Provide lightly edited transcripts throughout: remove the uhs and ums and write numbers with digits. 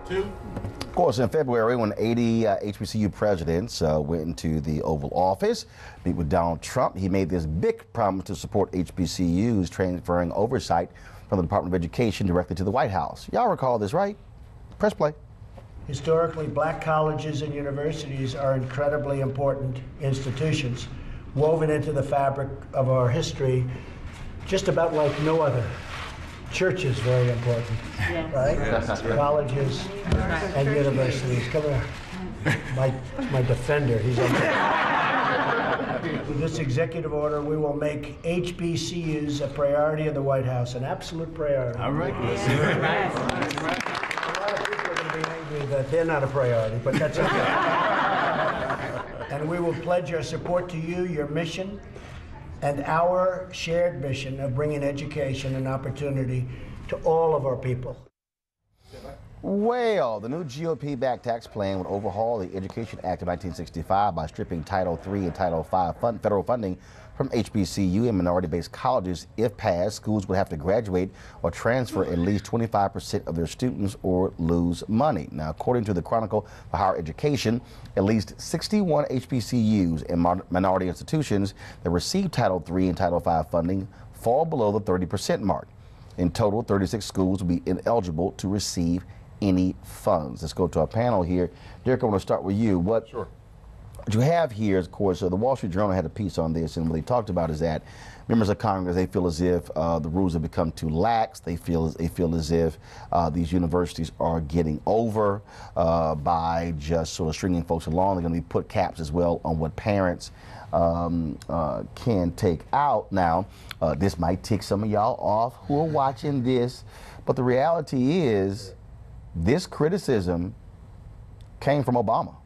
Two. Of course, in February, when 80 HBCU presidents went into the Oval Office, meet with Donald Trump, he made this big promise to support HBCUs, transferring oversight from the Department of Education directly to the White House. Y'all recall this, right? Press play. Historically, black colleges and universities are incredibly important institutions, woven into the fabric of our history, just about like no other. Church is very important, yes. Right? Yes. Colleges and universities. Come here. My defender, he's on With this executive order, we will make HBCUs a priority in the White House, an absolute priority. All right. Yes. A lot of people are going to be angry that they're not a priority, but that's okay. And we will pledge our support to you, your mission, and our shared mission of bringing education and opportunity to all of our people. Well, the new GOP-backed tax plan would overhaul the Education Act of 1965 by stripping Title III and Title V federal funding from HBCU and minority-based colleges. If passed, schools would have to graduate or transfer at least 25% of their students or lose money. Now, according to the Chronicle for Higher Education, at least 61 HBCUs and minority institutions that receive Title III and Title V funding fall below the 30% mark. In total, 36 schools will be ineligible to receive any funds. Let's go to our panel here. Derek, I want to start with you. Sure. What you have here is, of course, the Wall Street Journal had a piece on this, and what they talked about is that members of Congress, they feel as if the rules have become too lax. They feel as if these universities are getting over by just sort of stringing folks along. They're going to be put caps as well on what parents can take out. Now, this might tick some of y'all off who are watching this, but the reality is this criticism came from Obama.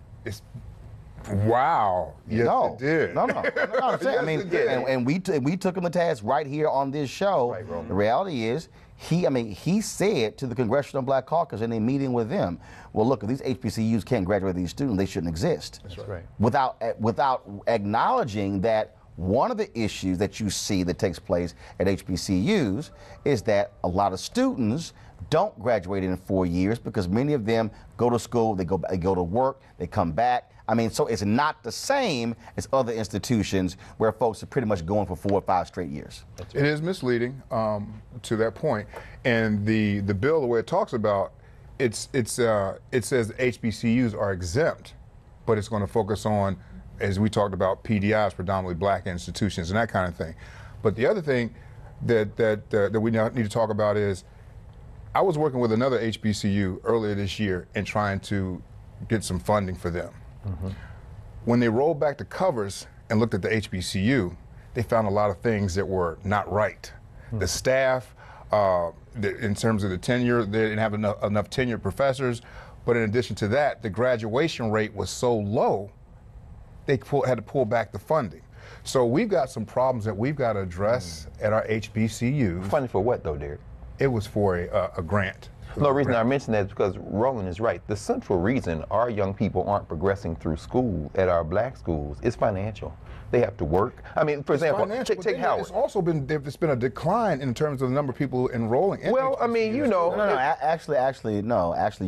Wow. Yes, No, it did. No, I'm saying, Yes, I mean, it did. and we took him to task right here on this show. Right, Roland. The reality is, he said to the Congressional Black Caucus in a meeting with them, well, look, if these HBCUs can't graduate these students, they shouldn't exist. That's right. Without acknowledging that one of the issues that you see that takes place at HBCUs is that a lot of students don't graduate in 4 years because many of them go to school, they go to work, they come back. I mean, so it's not the same as other institutions where folks are pretty much going for 4 or 5 straight years. It is misleading to that point. And the bill, the way it talks about, it says HBCUs are exempt, but it's going to focus on, as we talked about, PDIs, predominantly black institutions, and that kind of thing. But the other thing that we need to talk about is, I was working with another HBCU earlier this year and trying to get some funding for them. Mm-hmm. When they rolled back the covers and looked at the HBCU, they found a lot of things that were not right. Mm-hmm. The staff, in terms of the tenure, they didn't have enough tenured professors, but in addition to that, the graduation rate was so low, they had to pull back the funding. So we've got some problems that we've got to address at our HBCUs. Funding for what, though, Derek? It was for a grant. No, the reason I mention that is because Roland is right. The central reason our young people aren't progressing through school at our black schools is financial. They have to work. I mean, for example, take Howard. It's also been, there's been a decline in terms of the number of people enrolling in Well, I mean, you know. No, actually,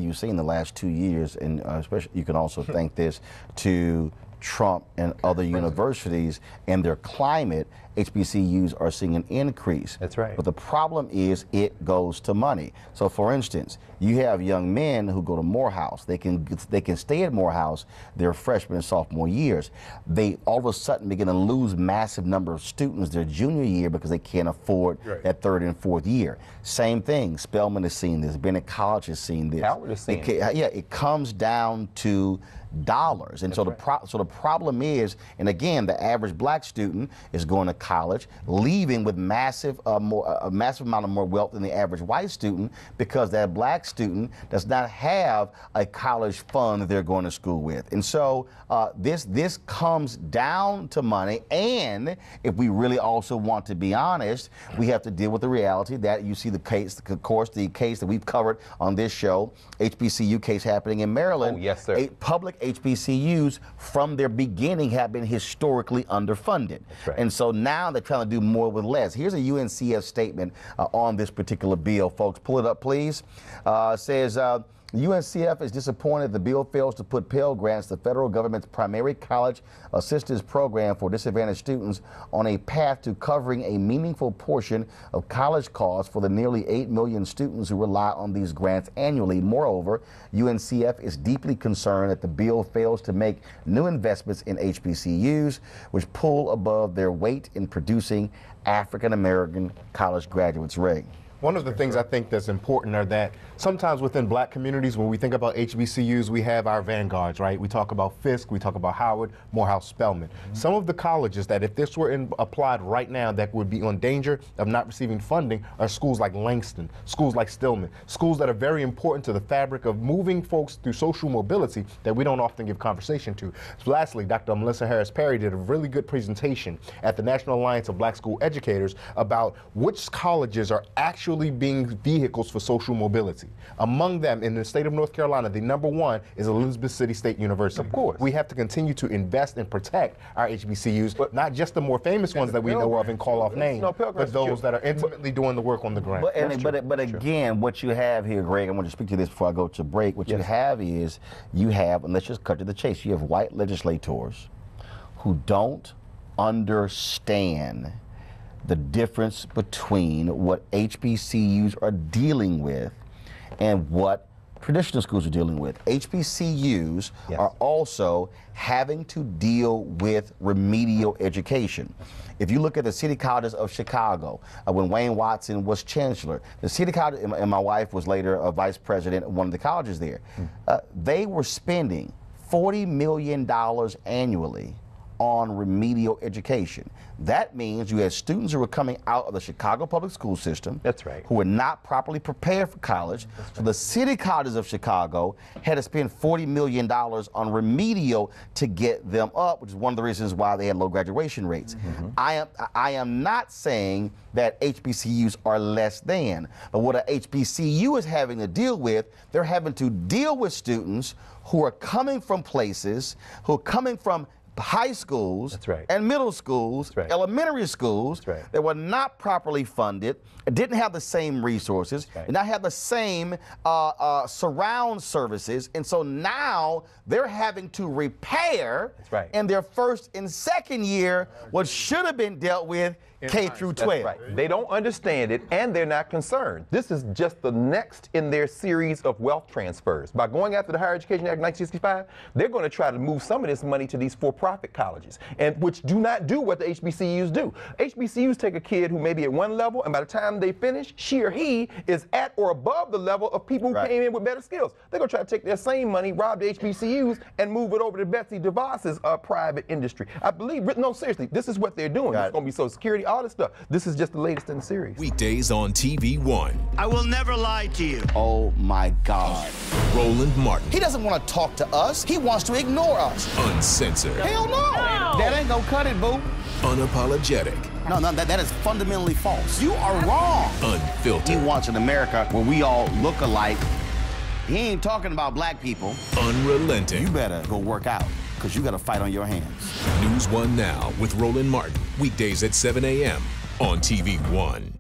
you've seen the last 2 years, and especially you can also thank this to Trump and other universities and their climate. HBCUs are seeing an increase. That's right. But the problem is it goes to money. So for instance, you have young men who go to Morehouse. They can stay at Morehouse their freshman and sophomore years. They all of a sudden begin to lose massive number of students their junior year because they can't afford that third and fourth year. Same thing, Spelman has seen this, Bennett College has seen this. Howard has seen it. Yeah, it comes down to dollars. And so the problem is, and again, the average black student is going to college, leaving with a massive amount of more wealth than the average white student, because that black student does not have a college fund that they're going to school with. And so this comes down to money. And if we really also want to be honest, we have to deal with the reality that you see the case, of course, the case that we've covered on this show, HBCU case happening in Maryland. Oh, yes, sir. Public HBCUs from their beginning have been historically underfunded. That's right. And so now they're trying to do more with less. Here's a UNCF statement on this particular bill, folks. Pull it up, please. Says, The UNCF is disappointed the bill fails to put Pell Grants, the federal government's primary college assistance program for disadvantaged students, on a path to covering a meaningful portion of college costs for the nearly 8 million students who rely on these grants annually. Moreover, UNCF is deeply concerned that the bill fails to make new investments in HBCUs, which pull above their weight in producing African-American college graduates. Ray. One of the things I think that's important are that sometimes within black communities, when we think about HBCUs, we have our vanguards, right? We talk about Fisk, we talk about Howard, Morehouse, Spelman. Some of the colleges that if this were applied right now that would be on danger of not receiving funding are schools like Langston, schools like Stillman, schools that are very important to the fabric of moving folks through social mobility that we don't often give conversation to. So lastly, Dr. Melissa Harris-Perry did a really good presentation at the National Alliance of Black School Educators about which colleges are actually being vehicles for social mobility. Among them, in the state of North Carolina, the #1 is Elizabeth City State University. Of course. We have to continue to invest and protect our HBCUs, but not just the more famous ones that we know of and call off names, but those that are intimately doing the work on the ground. But again, what you have here, Greg, I want to speak to this before I go to break. What you have is, and let's just cut to the chase, you have white legislators who don't understand the difference between what HBCUs are dealing with and what traditional schools are dealing with. HBCUs are also having to deal with remedial education. If you look at the city colleges of Chicago, when Wayne Watson was chancellor, the city college, and my wife was later a vice president of one of the colleges there, they were spending $40 million annually on remedial education. That means you had students who were coming out of the Chicago public school system. That's right. Who were not properly prepared for college. So the city colleges of Chicago had to spend $40 million on remedial to get them up, which is one of the reasons why they had low graduation rates. I am not saying that HBCUs are less than, but what a HBCU is having to deal with, they're having to deal with students who are coming from places, who are coming from high schools and middle schools, elementary schools that were not properly funded, didn't have the same resources, did not have the same surround services, and so now they're having to repair in their first and second year what should have been dealt with K through 12. They don't understand it, and they're not concerned. This is just the next in their series of wealth transfers. By going after the Higher Education Act of 1965, they're going to try to move some of this money to these for-profit colleges, and which do not do what the HBCUs do. HBCUs take a kid who may be at one level, and by the time they finish, she or he is at or above the level of people who came in with better skills. They're going to try to take their same money, rob the HBCUs, and move it over to Betsy DeVos's private industry. I believe, no, seriously, this is what they're doing. It's going to be Social Security, all this stuff. This is just the latest in the series. Weekdays on TV One. I will never lie to you. Oh my God. Roland Martin. He doesn't want to talk to us. He wants to ignore us. Uncensored. Hell no. That ain't gonna cut it, boo. Unapologetic. No, that is fundamentally false. You are wrong. Unfiltered. He wants an America where we all look alike. He ain't talking about black people. Unrelenting. You better go work out, because you got a fight on your hands. NewsOne Now with Roland Martin. Weekdays at 7 a.m. on TV One.